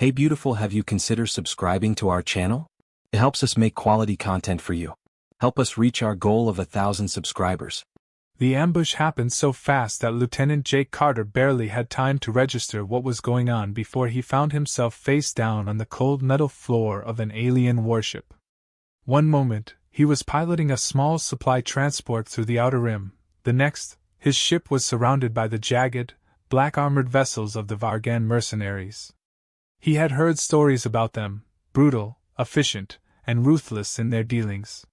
Hey beautiful, have you considered subscribing to our channel? It helps us make quality content for you. Help us reach our goal of 1,000 subscribers. The ambush happened so fast that Lieutenant Jake Carter barely had time to register what was going on before he found himself face down on the cold metal floor of an alien warship. One moment, he was piloting a small supply transport through the Outer Rim. The next, his ship was surrounded by the jagged, black-armored vessels of the Vargan Mercenaries. He had heard stories about them, brutal, efficient, and ruthless in their dealings.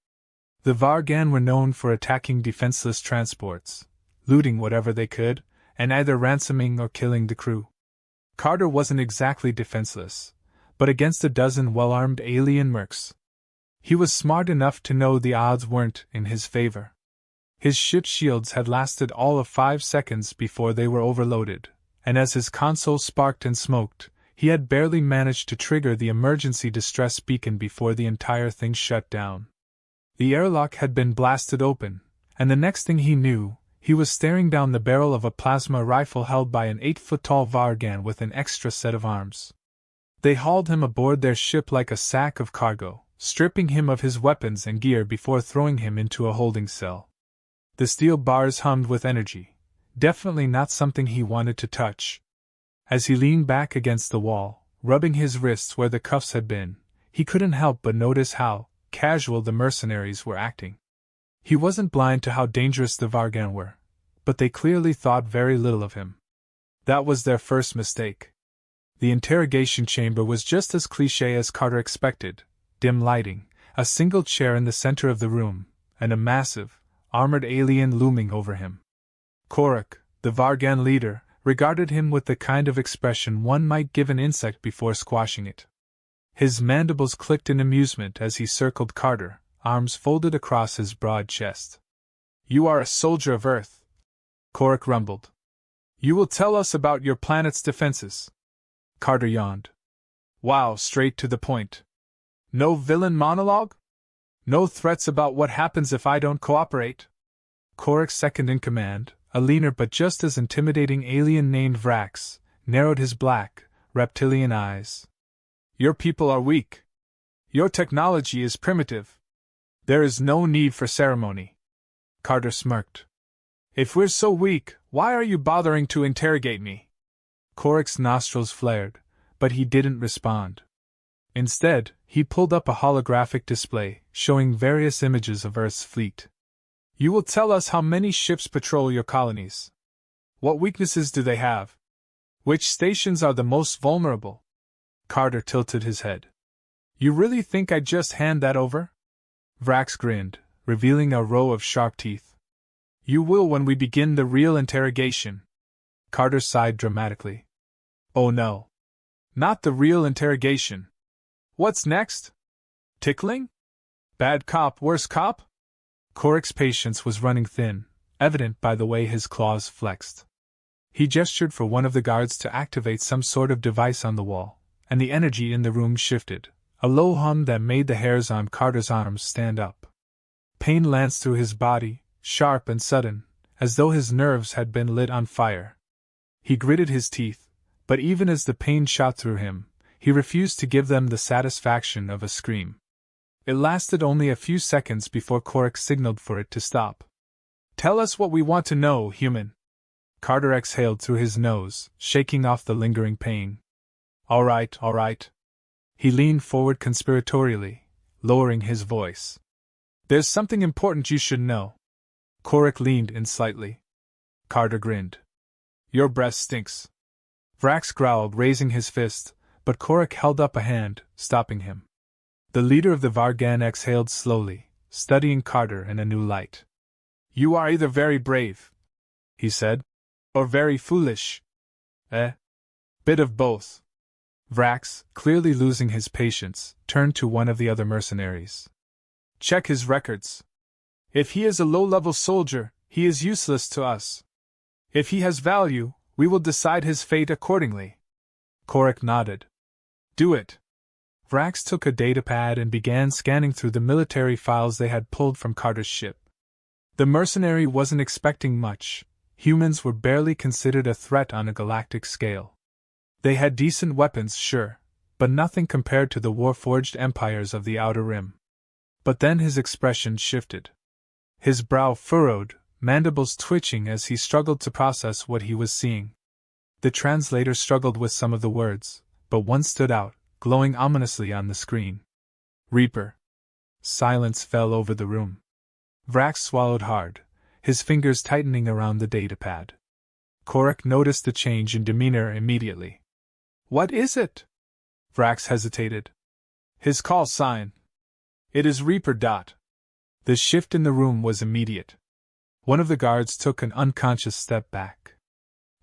The Vargan were known for attacking defenseless transports, looting whatever they could, and either ransoming or killing the crew. Carter wasn't exactly defenseless, but against a dozen well-armed alien mercs, he was smart enough to know the odds weren't in his favor. His ship's shields had lasted all of 5 seconds before they were overloaded, and as his console sparked and smoked, he had barely managed to trigger the emergency distress beacon before the entire thing shut down. The airlock had been blasted open, and the next thing he knew, he was staring down the barrel of a plasma rifle held by an 8-foot-tall Vargan with an extra set of arms. They hauled him aboard their ship like a sack of cargo, stripping him of his weapons and gear before throwing him into a holding cell. The steel bars hummed with energy, definitely not something he wanted to touch. As he leaned back against the wall, rubbing his wrists where the cuffs had been, he couldn't help but notice how casual the mercenaries were acting. He wasn't blind to how dangerous the Vargan were, but they clearly thought very little of him. That was their first mistake. The interrogation chamber was just as cliché as Carter expected: dim lighting, a single chair in the center of the room, and a massive, armored alien looming over him. Korak, the Vargan leader, regarded him with the kind of expression one might give an insect before squashing it. His mandibles clicked in amusement as he circled Carter, arms folded across his broad chest. "You are a soldier of Earth," Korak rumbled. "You will tell us about your planet's defenses." Carter yawned. "Wow, straight to the point. No villain monologue? No threats about what happens if I don't cooperate?" Korak's second-in-command, a leaner but just as intimidating alien named Vrax, narrowed his black, reptilian eyes. "Your people are weak. Your technology is primitive. There is no need for ceremony." Carter smirked. "If we're so weak, why are you bothering to interrogate me?" Korak's nostrils flared, but he didn't respond. Instead, he pulled up a holographic display, showing various images of Earth's fleet. "You will tell us how many ships patrol your colonies. What weaknesses do they have? Which stations are the most vulnerable?" Carter tilted his head. "You really think I'd just hand that over?" Vrax grinned, revealing a row of sharp teeth. "You will when we begin the real interrogation." Carter sighed dramatically. "Oh no. Not the real interrogation. What's next? Tickling? Bad cop, worse cop?" Korak's patience was running thin, evident by the way his claws flexed. He gestured for one of the guards to activate some sort of device on the wall, and the energy in the room shifted, a low hum that made the hairs on Carter's arms stand up. Pain lanced through his body, sharp and sudden, as though his nerves had been lit on fire. He gritted his teeth, but even as the pain shot through him, he refused to give them the satisfaction of a scream. It lasted only a few seconds before Korak signaled for it to stop. "Tell us what we want to know, human." Carter exhaled through his nose, shaking off the lingering pain. All right. He leaned forward conspiratorially, lowering his voice. "There's something important you should know." Korak leaned in slightly. Carter grinned. "Your breath stinks." Vrax growled, raising his fist, but Korak held up a hand, stopping him. The leader of the Vargan exhaled slowly, studying Carter in a new light. "You are either very brave," he said, "or very foolish." Bit of both." Vrax, clearly losing his patience, turned to one of the other mercenaries. "Check his records. If he is a low-level soldier, he is useless to us. If he has value, we will decide his fate accordingly." Korak nodded. "Do it." Vrax took a datapad and began scanning through the military files they had pulled from Carter's ship. The mercenary wasn't expecting much. Humans were barely considered a threat on a galactic scale. They had decent weapons, sure, but nothing compared to the war-forged empires of the Outer Rim. But then his expression shifted. His brow furrowed, mandibles twitching as he struggled to process what he was seeing. The translator struggled with some of the words, but one stood out, glowing ominously on the screen. Reaper. Silence fell over the room. Vrax swallowed hard, his fingers tightening around the datapad. Korak noticed the change in demeanor immediately. What is it? Vrax hesitated. His call sign. It is Reaper. The shift in the room was immediate. One of the guards took an unconscious step back.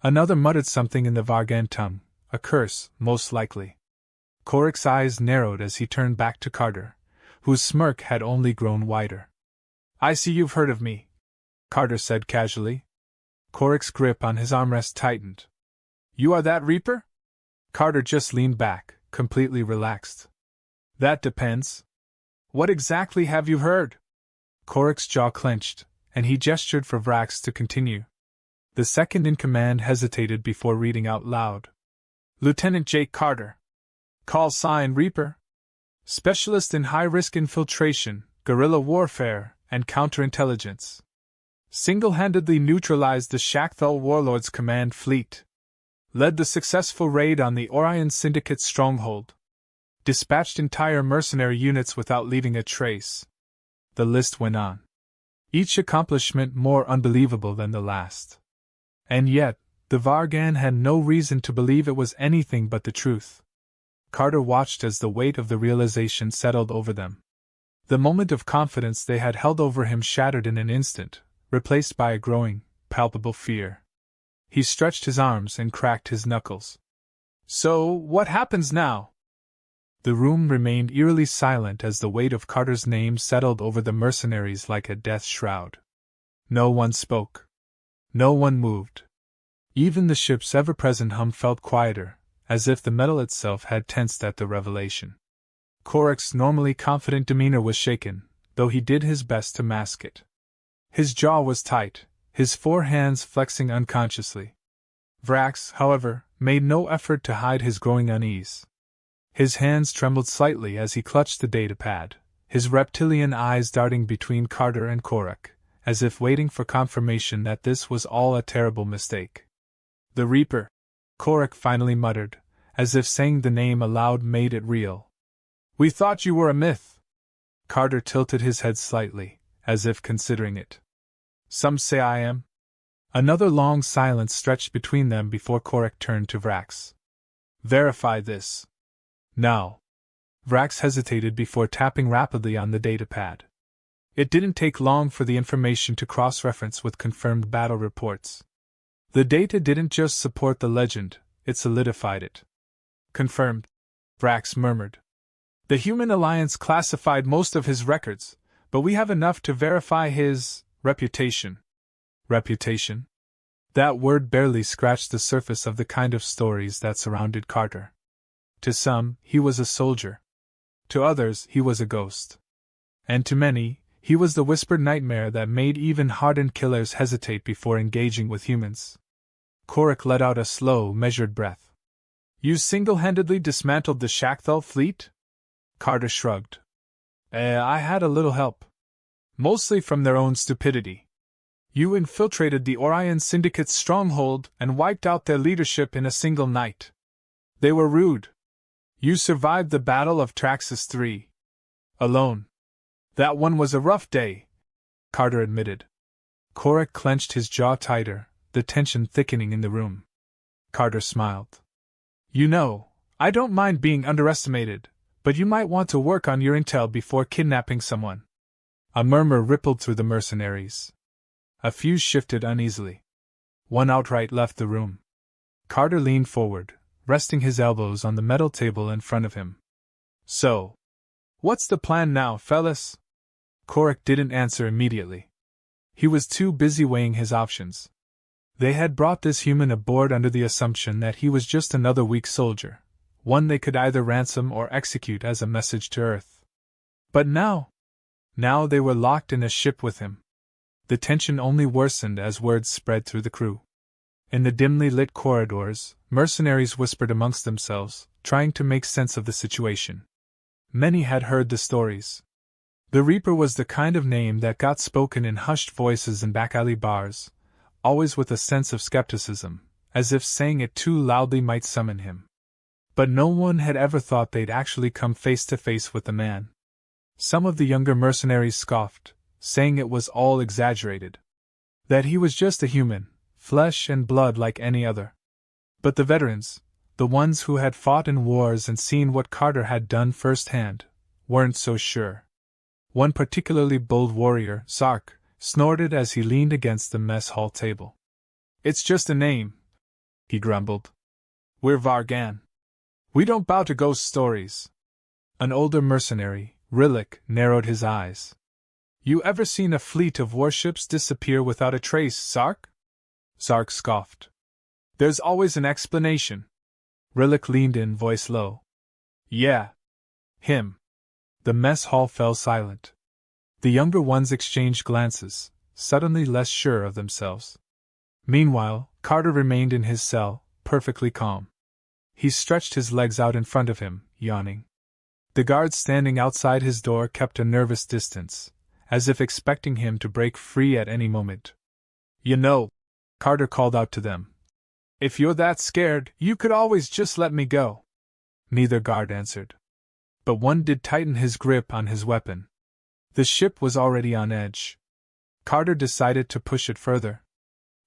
Another muttered something in the Vargan tongue, a curse, most likely. Korak's eyes narrowed as he turned back to Carter, whose smirk had only grown wider. I see you've heard of me, Carter said casually. Korak's grip on his armrest tightened. You are that Reaper? Carter just leaned back, completely relaxed. That depends. What exactly have you heard? Korak's jaw clenched, and he gestured for Vrax to continue. The second-in-command hesitated before reading out loud. Lieutenant Jake Carter. Callsign Reaper. Specialist in high-risk infiltration, guerrilla warfare, and counterintelligence. Single-handedly neutralized the Shakthal warlord's command fleet. Led the successful raid on the Orion Syndicate stronghold. Dispatched entire mercenary units without leaving a trace. The list went on. Each accomplishment more unbelievable than the last. And yet, the Vargan had no reason to believe it was anything but the truth. Carter watched as the weight of the realization settled over them. The moment of confidence they had held over him shattered in an instant, replaced by a growing, palpable fear. He stretched his arms and cracked his knuckles. So, what happens now? The room remained eerily silent as the weight of Carter's name settled over the mercenaries like a death shroud. No one spoke. No one moved. Even the ship's ever-present hum felt quieter, as if the metal itself had tensed at the revelation. Korak's normally confident demeanor was shaken, though he did his best to mask it. His jaw was tight, his four hands flexing unconsciously. Vrax, however, made no effort to hide his growing unease. His hands trembled slightly as he clutched the datapad, his reptilian eyes darting between Carter and Korak, as if waiting for confirmation that this was all a terrible mistake. The Reaper, Korak finally muttered, as if saying the name aloud made it real. We thought you were a myth. Carter tilted his head slightly, as if considering it. Some say I am. Another long silence stretched between them before Korak turned to Vrax. Verify this. Now. Vrax hesitated before tapping rapidly on the datapad. It didn't take long for the information to cross-reference with confirmed battle reports. The data didn't just support the legend, it solidified it. Confirmed, Vrax murmured. The Human Alliance classified most of his records, but we have enough to verify his reputation. Reputation? That word barely scratched the surface of the kind of stories that surrounded Carter. To some, he was a soldier. To others, he was a ghost. And to many, he was the whispered nightmare that made even hardened killers hesitate before engaging with humans. Korak let out a slow, measured breath. You single-handedly dismantled the Shakthal fleet? Carter shrugged. I had a little help. Mostly from their own stupidity. You infiltrated the Orion Syndicate's stronghold and wiped out their leadership in a single night. They were rude. You survived the Battle of Traxxas III. Alone. That one was a rough day, Carter admitted. Korak clenched his jaw tighter, the tension thickening in the room. Carter smiled. You know, I don't mind being underestimated, but you might want to work on your intel before kidnapping someone. A murmur rippled through the mercenaries. A few shifted uneasily. One outright left the room. Carter leaned forward, resting his elbows on the metal table in front of him. So, what's the plan now, fellas? Korak didn't answer immediately. He was too busy weighing his options. They had brought this human aboard under the assumption that he was just another weak soldier, one they could either ransom or execute as a message to Earth. But now they were locked in a ship with him. The tension only worsened as words spread through the crew. In the dimly lit corridors, mercenaries whispered amongst themselves, trying to make sense of the situation. Many had heard the stories. The Reaper was the kind of name that got spoken in hushed voices in back alley bars, always with a sense of skepticism, as if saying it too loudly might summon him. But no one had ever thought they'd actually come face to face with the man. Some of the younger mercenaries scoffed, saying it was all exaggerated. That he was just a human, flesh and blood like any other. But the veterans, the ones who had fought in wars and seen what Carter had done firsthand, weren't so sure. One particularly bold warrior, Sark, snorted as he leaned against the mess hall table. "It's just a name," he grumbled. "We're Vargan. We don't bow to ghost stories." An older mercenary, Rillick, narrowed his eyes. "You ever seen a fleet of warships disappear without a trace, Sark?" Sark scoffed. "There's always an explanation." Rillick leaned in, voice low. "Yeah. Him." The mess hall fell silent. The younger ones exchanged glances, suddenly less sure of themselves. Meanwhile, Carter remained in his cell, perfectly calm. He stretched his legs out in front of him, yawning. The guards standing outside his door kept a nervous distance, as if expecting him to break free at any moment. "You know," Carter called out to them, "if you're that scared, you could always just let me go." Neither guard answered. But one did tighten his grip on his weapon. The ship was already on edge. Carter decided to push it further.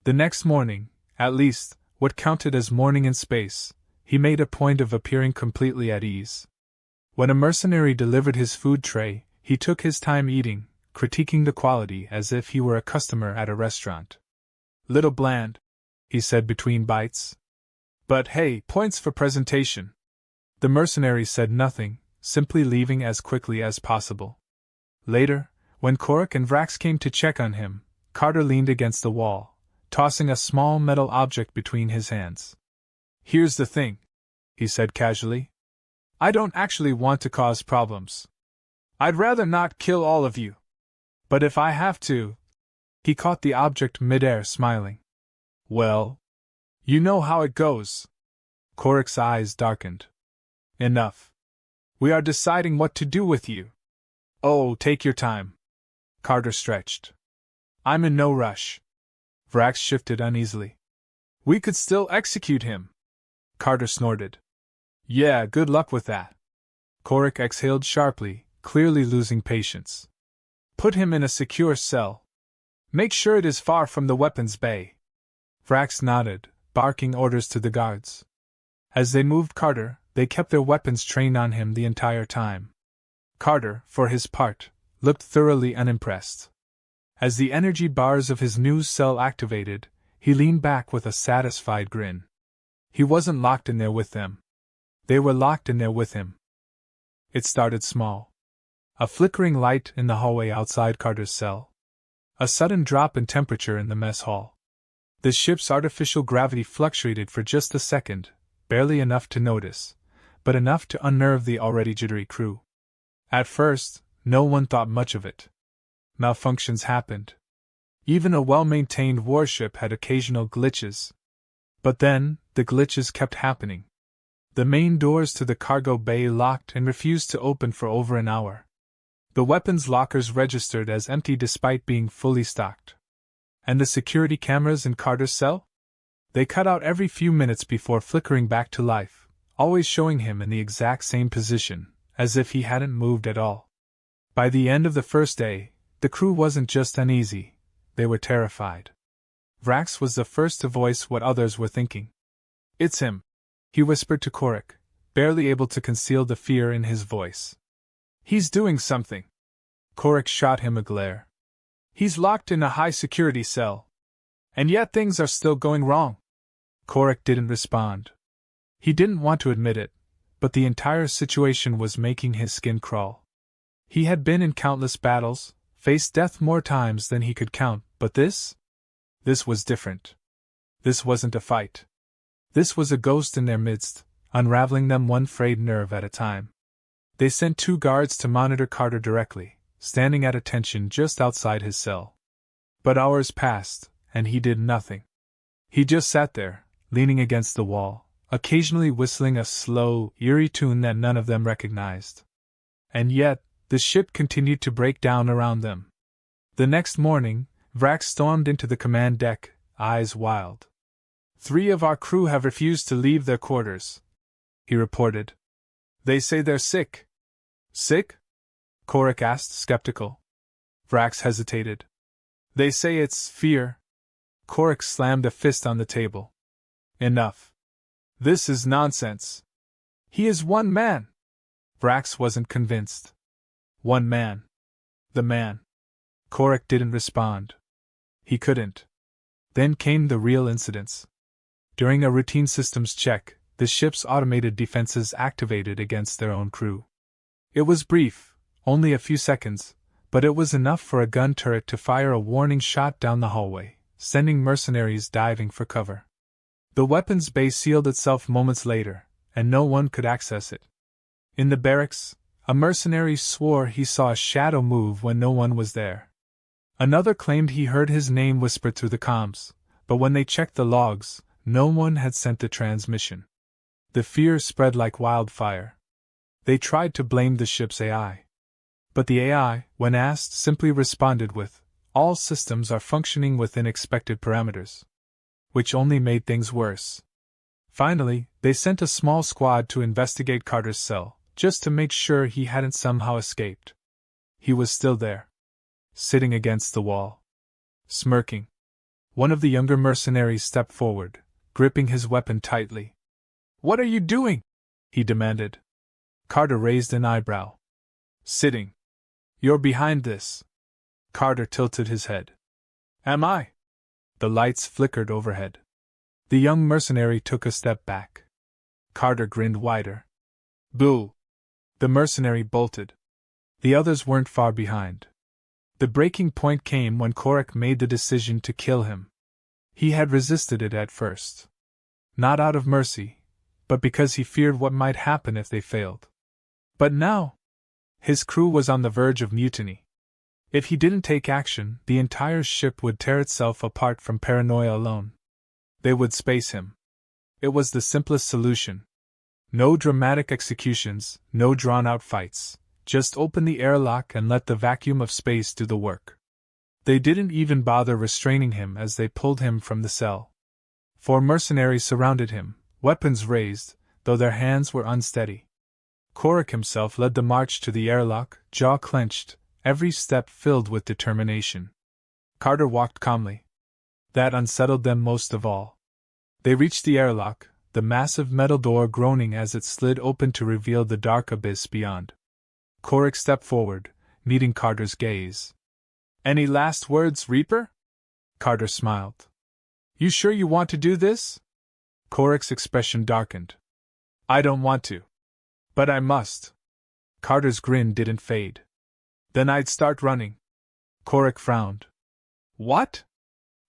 The next morning, at least, what counted as morning in space, he made a point of appearing completely at ease. When a mercenary delivered his food tray, he took his time eating, critiquing the quality as if he were a customer at a restaurant. "Little bland," he said between bites. "But hey, points for presentation." The mercenary said nothing, simply leaving as quickly as possible. Later, when Korik and Vrax came to check on him, Carter leaned against the wall, tossing a small metal object between his hands. "Here's the thing," he said casually. "I don't actually want to cause problems. I'd rather not kill all of you. But if I have to..." He caught the object midair, smiling. "Well, you know how it goes." Korik's eyes darkened. "Enough. We are deciding what to do with you." "Oh, take your time." Carter stretched. "I'm in no rush." Vrax shifted uneasily. "We could still execute him." Carter snorted. "Yeah, good luck with that." Korik exhaled sharply, clearly losing patience. "Put him in a secure cell. Make sure it is far from the weapons bay." Vrax nodded, barking orders to the guards. As they moved Carter, they kept their weapons trained on him the entire time. Carter, for his part, looked thoroughly unimpressed. As the energy bars of his new cell activated, he leaned back with a satisfied grin. He wasn't locked in there with them. They were locked in there with him. It started small. A flickering light in the hallway outside Carter's cell. A sudden drop in temperature in the mess hall. The ship's artificial gravity fluctuated for just a second, barely enough to notice, but enough to unnerve the already jittery crew. At first, no one thought much of it. Malfunctions happened. Even a well-maintained warship had occasional glitches. But then, the glitches kept happening. The main doors to the cargo bay locked and refused to open for over an hour. The weapons lockers registered as empty despite being fully stocked. And the security cameras in Carter's cell? They cut out every few minutes before flickering back to life, always showing him in the exact same position, as if he hadn't moved at all. By the end of the first day, the crew wasn't just uneasy, they were terrified. Vrax was the first to voice what others were thinking. "It's him," he whispered to Korik, barely able to conceal the fear in his voice. "He's doing something." Korik shot him a glare. "He's locked in a high-security cell. And yet things are still going wrong." Korik didn't respond. He didn't want to admit it, but the entire situation was making his skin crawl. He had been in countless battles, faced death more times than he could count, but this? This was different. This wasn't a fight. This was a ghost in their midst, unraveling them one frayed nerve at a time. They sent 2 guards to monitor Carter directly, standing at attention just outside his cell. But hours passed, and he did nothing. He just sat there, leaning against the wall, occasionally whistling a slow, eerie tune that none of them recognized. And yet, the ship continued to break down around them. The next morning, Vrax stormed into the command deck, eyes wild. 3 of our crew have refused to leave their quarters, he reported. They say they're sick. Sick? Korik asked, skeptical. Vrax hesitated. They say it's fear. Korik slammed a fist on the table. Enough. This is nonsense. He is one man. Vrax wasn't convinced. One man. The man. Korik didn't respond. He couldn't. Then came the real incidents. During a routine systems check, the ship's automated defenses activated against their own crew. It was brief, only a few seconds, but it was enough for a gun turret to fire a warning shot down the hallway, sending mercenaries diving for cover. The weapons bay sealed itself moments later, and no one could access it. In the barracks, a mercenary swore he saw a shadow move when no one was there. Another claimed he heard his name whispered through the comms, but when they checked the logs, no one had sent the transmission. The fear spread like wildfire. They tried to blame the ship's AI. But the AI, when asked, simply responded with, "All systems are functioning within expected parameters," which only made things worse. Finally, they sent a small squad to investigate Carter's cell, just to make sure he hadn't somehow escaped. He was still there, sitting against the wall, smirking. One of the younger mercenaries stepped forward, gripping his weapon tightly. "What are you doing?" he demanded. Carter raised an eyebrow. "Sitting. You're behind this." Carter tilted his head. "Am I?" The lights flickered overhead. The young mercenary took a step back. Carter grinned wider. "Boo!" The mercenary bolted. The others weren't far behind. The breaking point came when Korik made the decision to kill him. He had resisted it at first. Not out of mercy, but because he feared what might happen if they failed. But now, his crew was on the verge of mutiny. If he didn't take action, the entire ship would tear itself apart from paranoia alone. They would space him. It was the simplest solution. No dramatic executions, no drawn-out fights. Just open the airlock and let the vacuum of space do the work. They didn't even bother restraining him as they pulled him from the cell. 4 mercenaries surrounded him, weapons raised, though their hands were unsteady. Korik himself led the march to the airlock, jaw clenched, every step filled with determination. Carter walked calmly. That unsettled them most of all. They reached the airlock, the massive metal door groaning as it slid open to reveal the dark abyss beyond. Korik stepped forward, meeting Carter's gaze. "Any last words, Reaper?" Carter smiled. "You sure you want to do this?" Korik's expression darkened. "I don't want to. But I must." Carter's grin didn't fade. "Then I'd start running." Korik frowned. "What?"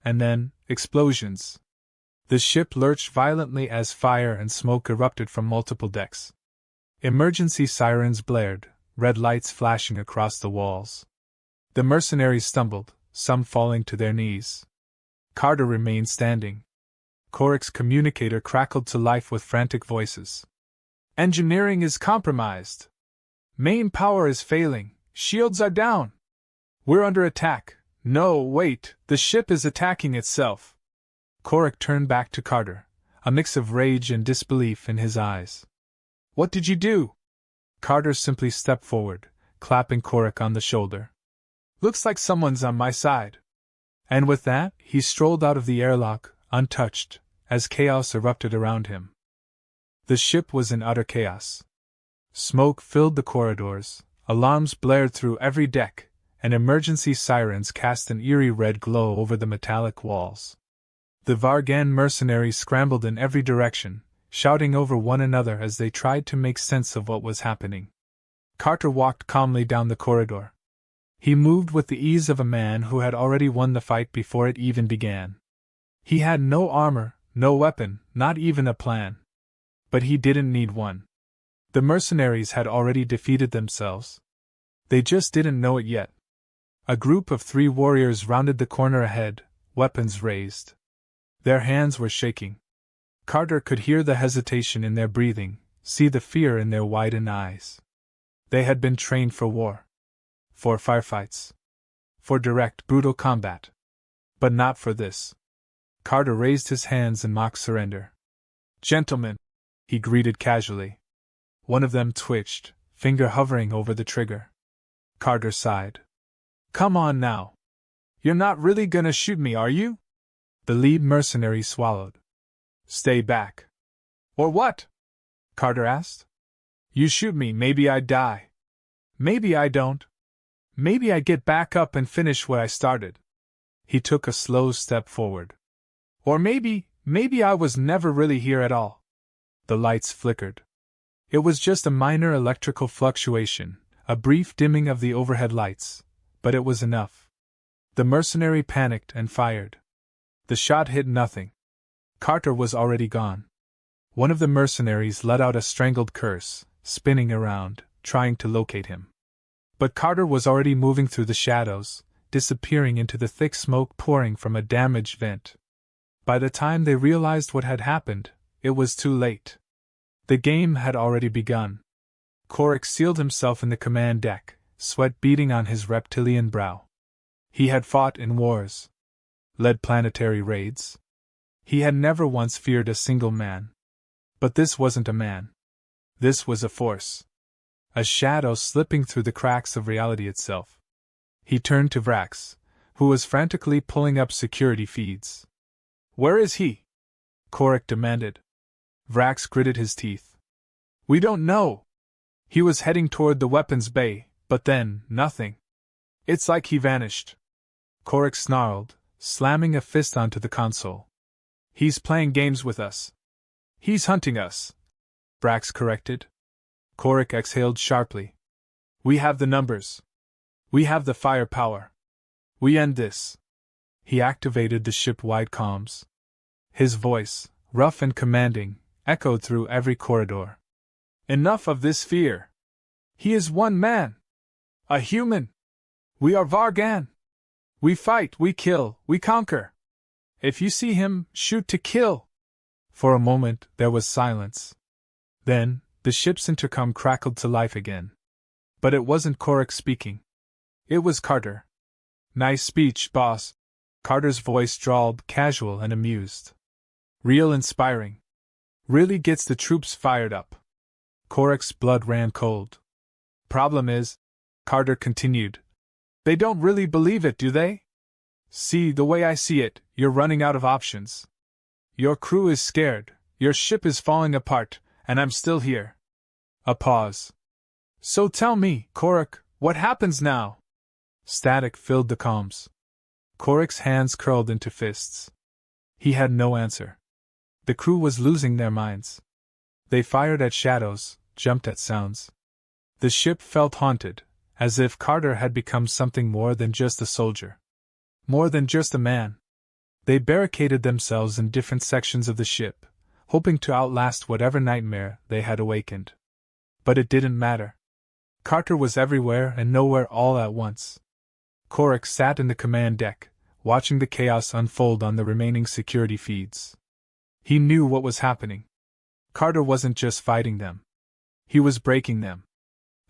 And then, explosions. The ship lurched violently as fire and smoke erupted from multiple decks. Emergency sirens blared, red lights flashing across the walls. The mercenaries stumbled, some falling to their knees. Carter remained standing. Korik's communicator crackled to life with frantic voices. "Engineering is compromised. Main power is failing. Shields are down. We're under attack. No, wait, the ship is attacking itself." Korik turned back to Carter, a mix of rage and disbelief in his eyes. "What did you do?" Carter simply stepped forward, clapping Korik on the shoulder. "Looks like someone's on my side." And with that, he strolled out of the airlock, untouched, as chaos erupted around him. The ship was in utter chaos. Smoke filled the corridors, alarms blared through every deck, and emergency sirens cast an eerie red glow over the metallic walls. The Vargan mercenaries scrambled in every direction, shouting over one another as they tried to make sense of what was happening. Carter walked calmly down the corridor. He moved with the ease of a man who had already won the fight before it even began. He had no armor, no weapon, not even a plan. But he didn't need one. The mercenaries had already defeated themselves. They just didn't know it yet. A group of 3 warriors rounded the corner ahead, weapons raised. Their hands were shaking. Carter could hear the hesitation in their breathing, see the fear in their widened eyes. They had been trained for war. For firefights. For direct, brutal combat. But not for this. Carter raised his hands in mock surrender. "Gentlemen," he greeted casually. One of them twitched, finger hovering over the trigger. Carter sighed. "Come on now. You're not really gonna shoot me, are you?" The lead mercenary swallowed. "Stay back." "Or what?" Carter asked. "You shoot me, maybe I die. Maybe I don't. Maybe I get back up and finish what I started." He took a slow step forward. "Or maybe I was never really here at all." The lights flickered. It was just a minor electrical fluctuation, a brief dimming of the overhead lights, but it was enough. The mercenary panicked and fired. The shot hit nothing. Carter was already gone. One of the mercenaries let out a strangled curse, spinning around, trying to locate him. But Carter was already moving through the shadows, disappearing into the thick smoke pouring from a damaged vent. By the time they realized what had happened, it was too late. The game had already begun. Korik sealed himself in the command deck, sweat beading on his reptilian brow. He had fought in wars. Led planetary raids. He had never once feared a single man. But this wasn't a man. This was a force. A shadow slipping through the cracks of reality itself. He turned to Vrax, who was frantically pulling up security feeds. "Where is he?" Korik demanded. Vrax gritted his teeth. "We don't know. He was heading toward the weapons bay, but then, nothing. It's like he vanished." Korik snarled, slamming a fist onto the console. "He's playing games with us. He's hunting us," Vrax corrected. Korik exhaled sharply. "We have the numbers. We have the firepower. We end this." He activated the ship-wide comms. His voice, rough and commanding, echoed through every corridor. "Enough of this fear. He is one man. A human. We are Vargan. We fight, we kill, we conquer. If you see him, shoot to kill." For a moment, there was silence. Then, the ship's intercom crackled to life again. But it wasn't Korik speaking. It was Carter. "Nice speech, boss." Carter's voice drawled, casual and amused. "Real inspiring. Really gets the troops fired up." Korik's blood ran cold. "Problem is," Carter continued, "they don't really believe it, do they? See, the way I see it, you're running out of options. Your crew is scared, your ship is falling apart, and I'm still here." A pause. "So tell me, Korik, what happens now?" Static filled the comms. Korik's hands curled into fists. He had no answer. The crew was losing their minds. They fired at shadows, jumped at sounds. The ship felt haunted, as if Carter had become something more than just a soldier. More than just a man. They barricaded themselves in different sections of the ship, hoping to outlast whatever nightmare they had awakened. But it didn't matter. Carter was everywhere and nowhere all at once. Korik sat in the command deck, watching the chaos unfold on the remaining security feeds. He knew what was happening. Carter wasn't just fighting them. He was breaking them.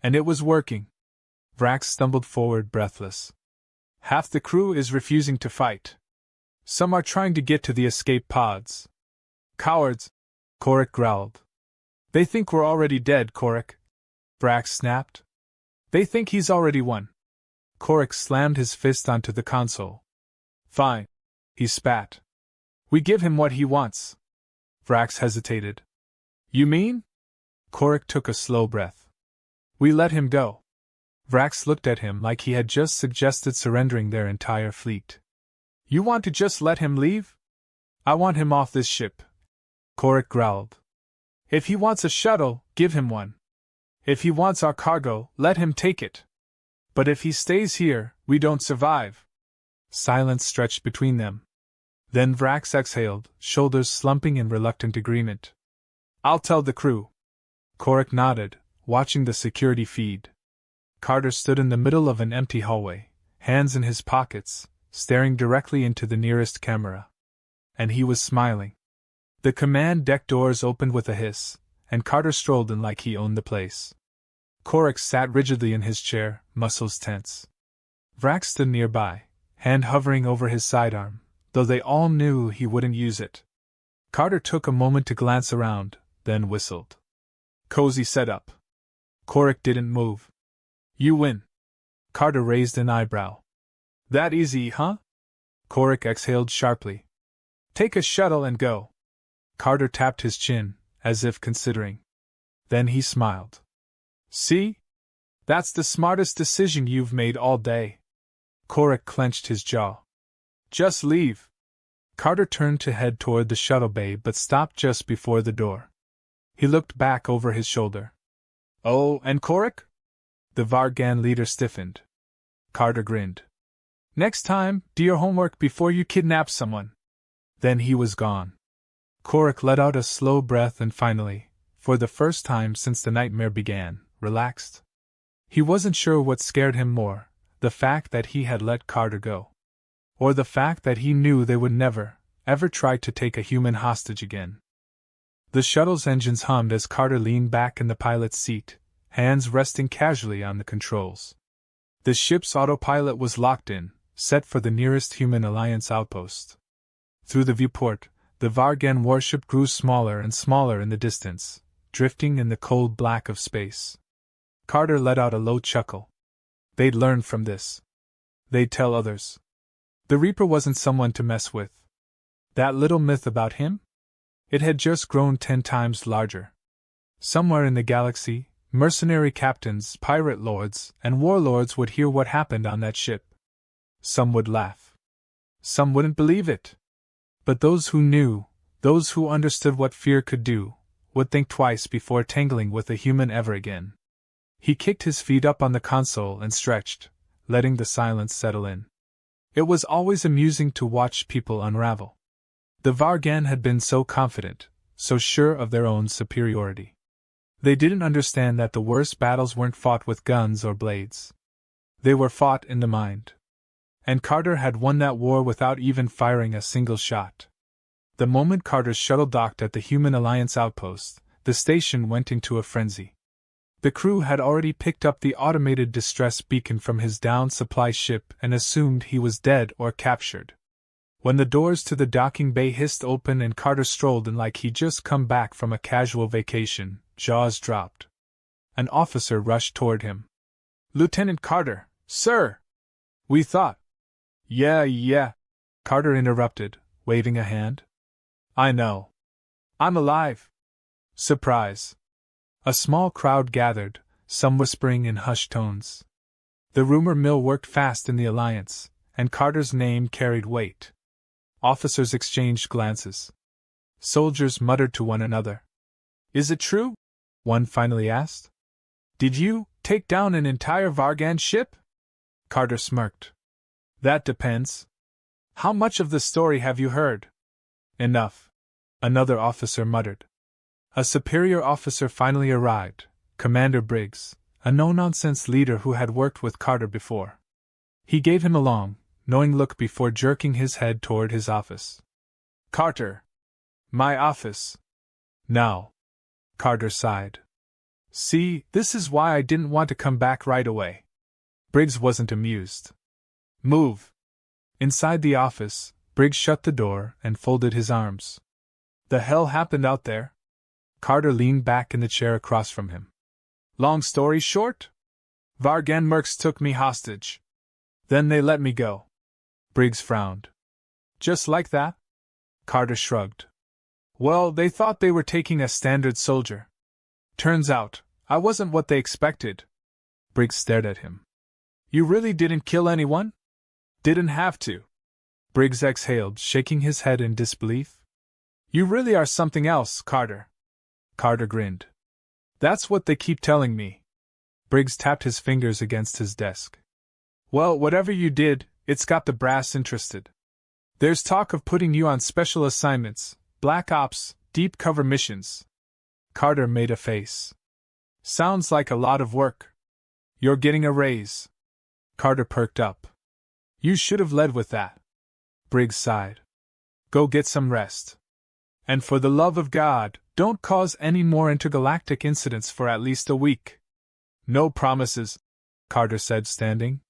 And it was working. Vrax stumbled forward breathless. "Half the crew is refusing to fight. Some are trying to get to the escape pods." "Cowards," Korik growled. "They think we're already dead, Korik," Vrax snapped. "They think he's already won." Korik slammed his fist onto the console. "Fine," he spat. "We give him what he wants." Vrax hesitated. "You mean?" Korik took a slow breath. "We let him go." Vrax looked at him like he had just suggested surrendering their entire fleet. "You want to just let him leave?" "I want him off this ship," Korik growled. "If he wants a shuttle, give him one. If he wants our cargo, let him take it. But if he stays here, we don't survive." Silence stretched between them. Then Vrax exhaled, shoulders slumping in reluctant agreement. "I'll tell the crew." Korik nodded, watching the security feed. Carter stood in the middle of an empty hallway, hands in his pockets, staring directly into the nearest camera. And he was smiling. The command deck doors opened with a hiss, and Carter strolled in like he owned the place. Korik sat rigidly in his chair, muscles tense. Vrax stood nearby, hand hovering over his sidearm, though they all knew he wouldn't use it. Carter took a moment to glance around, then whistled. Cozy setup. Korik didn't move. You win. Carter raised an eyebrow. That easy, huh? Korik exhaled sharply. Take a shuttle and go. Carter tapped his chin, as if considering. Then he smiled. See? That's the smartest decision you've made all day. Korik clenched his jaw. Just leave. Carter turned to head toward the shuttle bay but stopped just before the door. He looked back over his shoulder. Oh, and Korik? The Vargan leader stiffened. Carter grinned. Next time, do your homework before you kidnap someone. Then he was gone. Korik let out a slow breath and finally, for the first time since the nightmare began, relaxed. He wasn't sure what scared him more, the fact that he had let Carter go, or the fact that he knew they would never, ever try to take a human hostage again. The shuttle's engines hummed as Carter leaned back in the pilot's seat, hands resting casually on the controls. The ship's autopilot was locked in, set for the nearest human Alliance outpost. Through the viewport, the Vargan warship grew smaller and smaller in the distance, drifting in the cold black of space. Carter let out a low chuckle. They'd learn from this. They'd tell others. The Reaper wasn't someone to mess with. That little myth about him? It had just grown 10 times larger. Somewhere in the galaxy, mercenary captains, pirate lords, and warlords would hear what happened on that ship. Some would laugh. Some wouldn't believe it. But those who knew, those who understood what fear could do, would think twice before tangling with a human ever again. He kicked his feet up on the console and stretched, letting the silence settle in. It was always amusing to watch people unravel. The Vargan had been so confident, so sure of their own superiority. They didn't understand that the worst battles weren't fought with guns or blades. They were fought in the mind. And Carter had won that war without even firing a single shot. The moment Carter's shuttle docked at the Human Alliance outpost, the station went into a frenzy. The crew had already picked up the automated distress beacon from his downed supply ship and assumed he was dead or captured. When the doors to the docking bay hissed open and Carter strolled in like he'd just come back from a casual vacation, jaws dropped. An officer rushed toward him. Lieutenant Carter, sir! We thought. Yeah, Carter interrupted, waving a hand. I know. I'm alive. Surprise. A small crowd gathered, some whispering in hushed tones. The rumor mill worked fast in the Alliance, and Carter's name carried weight. Officers exchanged glances. Soldiers muttered to one another. Is it true? One finally asked. Did you take down an entire Vargan ship? Carter smirked. That depends. How much of the story have you heard? Enough. Another officer muttered. A superior officer finally arrived, Commander Briggs, a no-nonsense leader who had worked with Carter before. He gave him a long, knowing look before jerking his head toward his office. Carter. My office. Now. Carter sighed. See, this is why I didn't want to come back right away. Briggs wasn't amused. Move. Inside the office, Briggs shut the door and folded his arms. The hell happened out there? Carter leaned back in the chair across from him. Long story short? Vargan mercs took me hostage. Then they let me go. Briggs frowned. Just like that? Carter shrugged. Well, they thought they were taking a standard soldier. Turns out, I wasn't what they expected. Briggs stared at him. You really didn't kill anyone? Didn't have to. Briggs exhaled, shaking his head in disbelief. You really are something else, Carter. Carter grinned. That's what they keep telling me. Briggs tapped his fingers against his desk. Well, whatever you did, it's got the brass interested. There's talk of putting you on special assignments, black ops, deep cover missions. Carter made a face. Sounds like a lot of work. You're getting a raise. Carter perked up. You should have led with that. Briggs sighed. Go get some rest. And for the love of God, don't cause any more intergalactic incidents for at least a week. No promises, Carter said, standing.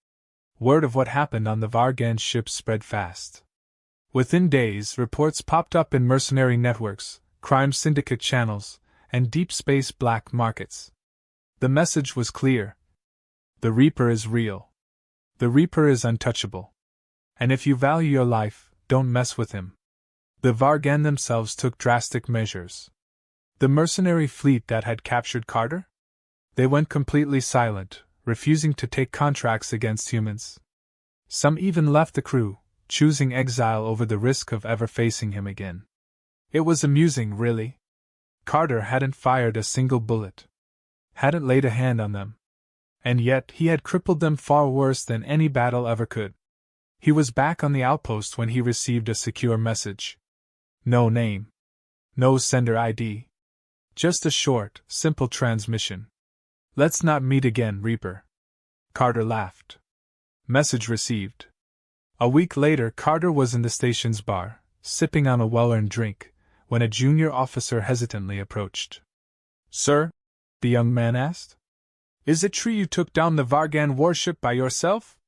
Word of what happened on the Vargan ship spread fast. Within days, reports popped up in mercenary networks, crime syndicate channels, and deep space black markets. The message was clear. The Reaper is real. The Reaper is untouchable. And if you value your life, don't mess with him. The Vargan themselves took drastic measures. The mercenary fleet that had captured Carter? They went completely silent, refusing to take contracts against humans. Some even left the crew, choosing exile over the risk of ever facing him again. It was amusing, really. Carter hadn't fired a single bullet. Hadn't laid a hand on them. And yet he had crippled them far worse than any battle ever could. He was back on the outpost when he received a secure message. No name. No sender ID. Just a short, simple transmission. Let's not meet again, Reaper. Carter laughed. Message received. A week later, Carter was in the station's bar, sipping on a well-earned drink, when a junior officer hesitantly approached. Sir? The young man asked. Is it true you took down the Vargan warship by yourself?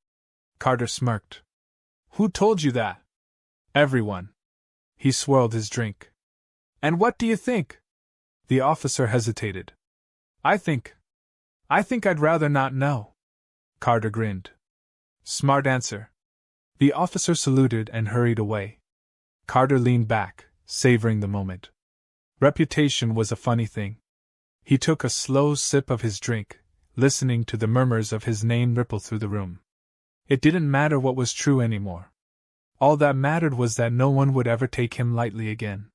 Carter smirked. Who told you that? Everyone. He swirled his drink. And what do you think? The officer hesitated. I think I'd rather not know. Carter grinned. Smart answer. The officer saluted and hurried away. Carter leaned back, savoring the moment. Reputation was a funny thing. He took a slow sip of his drink, listening to the murmurs of his name ripple through the room. It didn't matter what was true anymore. All that mattered was that no one would ever take him lightly again.